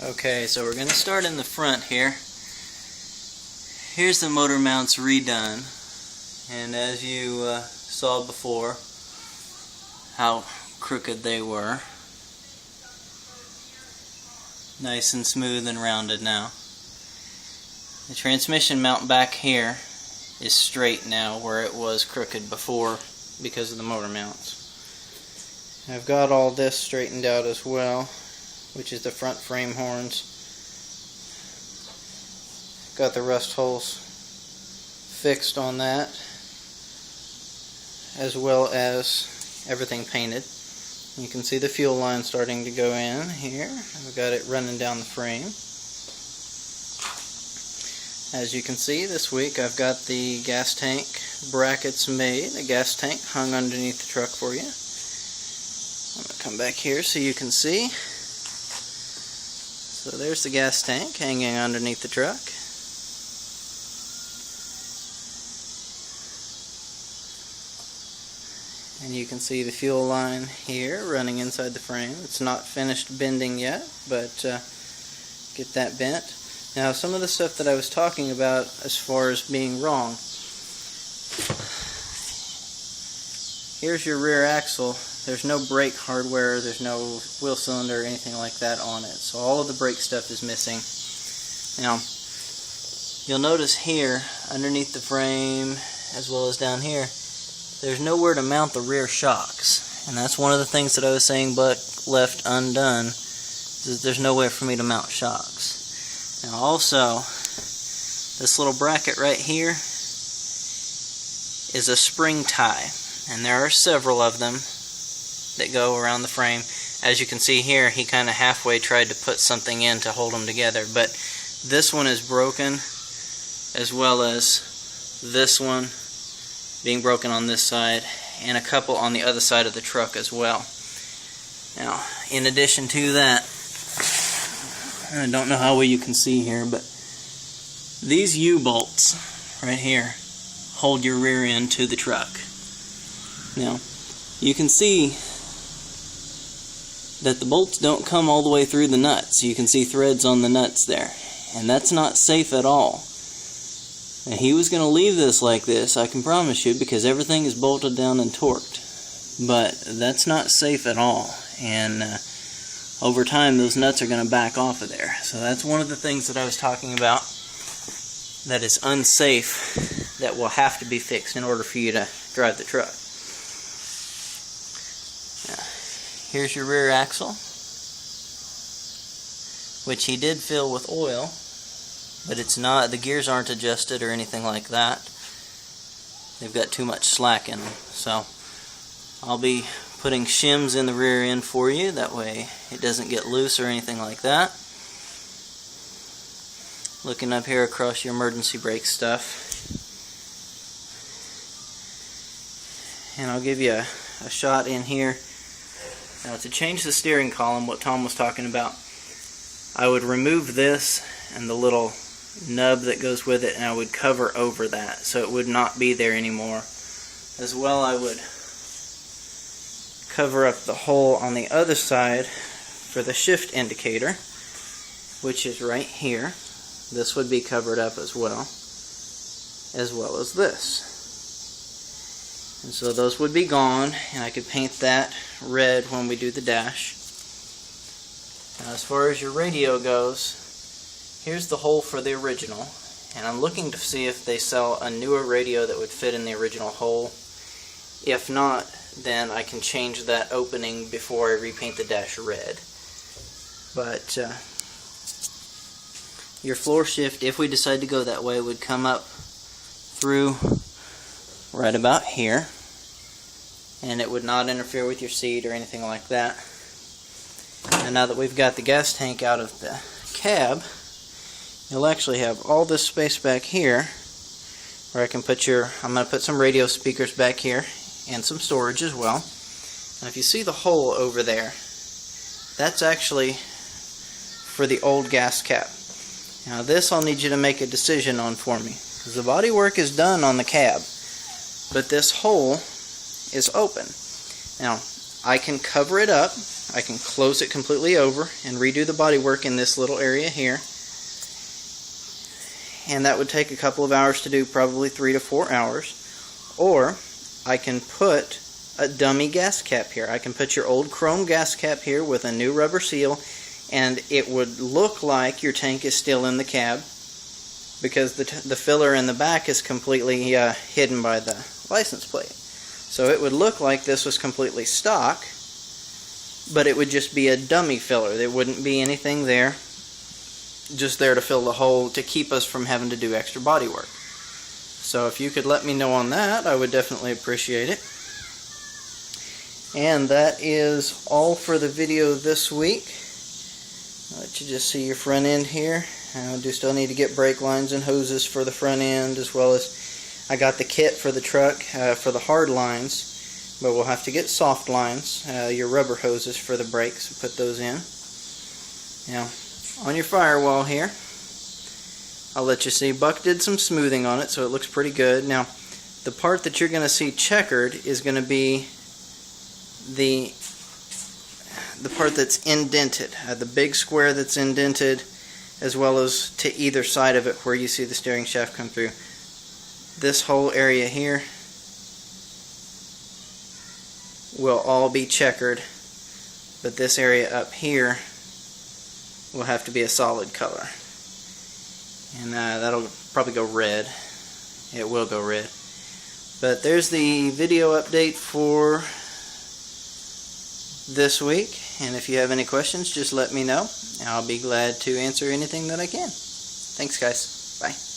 Okay, so we're going to start in the front here. Here's the motor mounts redone, and as you saw before how crooked they were, nice and smooth and rounded now. The transmission mount back here is straight now where it was crooked before because of the motor mounts. I've got all this straightened out as well, which is the front frame horns. Got the rust holes fixed on that, as well as everything painted. You can see the fuel line starting to go in here. I've got it running down the frame. As you can see, this week I've got the gas tank brackets made, the gas tank hung underneath the truck for you. I'm going to come back here so you can see. So there's the gas tank hanging underneath the truck. And you can see the fuel line here running inside the frame. It's not finished bending yet, but get that bent. Now, some of the stuff that I was talking about as far as being wrong. Here's your rear axle. There's no brake hardware, there's no wheel cylinder or anything like that on it. So all of the brake stuff is missing. Now, you'll notice here, underneath the frame, as well as down here, there's nowhere to mount the rear shocks. And that's one of the things that I was saying but left undone. There's nowhere for me to mount shocks. Now also, this little bracket right here is a spring tie. And there are several of them that go around the frame. As you can see here, he kind of halfway tried to put something in to hold them together. But this one is broken, as well as this one being broken on this side, and a couple on the other side of the truck as well. Now, in addition to that, I don't know how well you can see here, but these U-bolts right here hold your rear end to the truck. Now, you can see that the bolts don't come all the way through the nuts. You can see threads on the nuts there, and that's not safe at all. Now, he was going to leave this like this, I can promise you, because everything is bolted down and torqued. But that's not safe at all, and over time those nuts are going to back off of there. So that's one of the things that I was talking about that is unsafe, that will have to be fixed in order for you to drive the truck. Now, here's your rear axle, which he did fill with oil, but it's not, the gears aren't adjusted or anything like that. They've got too much slack in them. So I'll be putting shims in the rear end for you, that way it doesn't get loose or anything like that. Looking up here across your emergency brake stuff, and I'll give you a shot in here. Now, to change the steering column, what Tom was talking about, I would remove this and the little nub that goes with it, and I would cover over that so it would not be there anymore. As well, I would cover up the hole on the other side for the shift indicator, which is right here. This would be covered up as well as this. And so those would be gone, and I could paint that red when we do the dash. Now, as far as your radio goes, here's the hole for the original, and I'm looking to see if they sell a newer radio that would fit in the original hole. If not, then I can change that opening before I repaint the dash red. But your floor shift, if we decide to go that way, would come up through right about here, and it would not interfere with your seat or anything like that. And now that we've got the gas tank out of the cab, you'll actually have all this space back here where I can put I'm going to put some radio speakers back here and some storage as well. Now, if you see the hole over there, that's actually for the old gas cap. Now, this I'll need you to make a decision on for me, because the body work is done on the cab, but this hole is open. Now, I can cover it up. I can close it completely over and redo the bodywork in this little area here. And that would take a couple of hours to do, probably 3 to 4 hours. Or I can put a dummy gas cap here. I can put your old chrome gas cap here with a new rubber seal, and it would look like your tank is still in the cab because the filler in the back is completely hidden by the license plate. So it would look like this was completely stock, but it would just be a dummy filler. There wouldn't be anything there, just there to fill the hole to keep us from having to do extra body work. So if you could let me know on that, I would definitely appreciate it. And that is all for the video this week. I'll let you just see your front end here. I do still need to get brake lines and hoses for the front end, as well as I got the kit for the truck for the hard lines, but we'll have to get soft lines, your rubber hoses for the brakes, and put those in. Now, on your firewall here, I'll let you see Buck did some smoothing on it, so it looks pretty good. Now, the part that you're going to see checkered is going to be the part that's indented, the big square that's indented, as well as to either side of it where you see the steering shaft come through. This whole area here will all be checkered, but this area up here will have to be a solid color. And that'll probably go red. It will go red. But there's the video update for this week, and if you have any questions, just let me know. I'll be glad to answer anything that I can. Thanks, guys. Bye.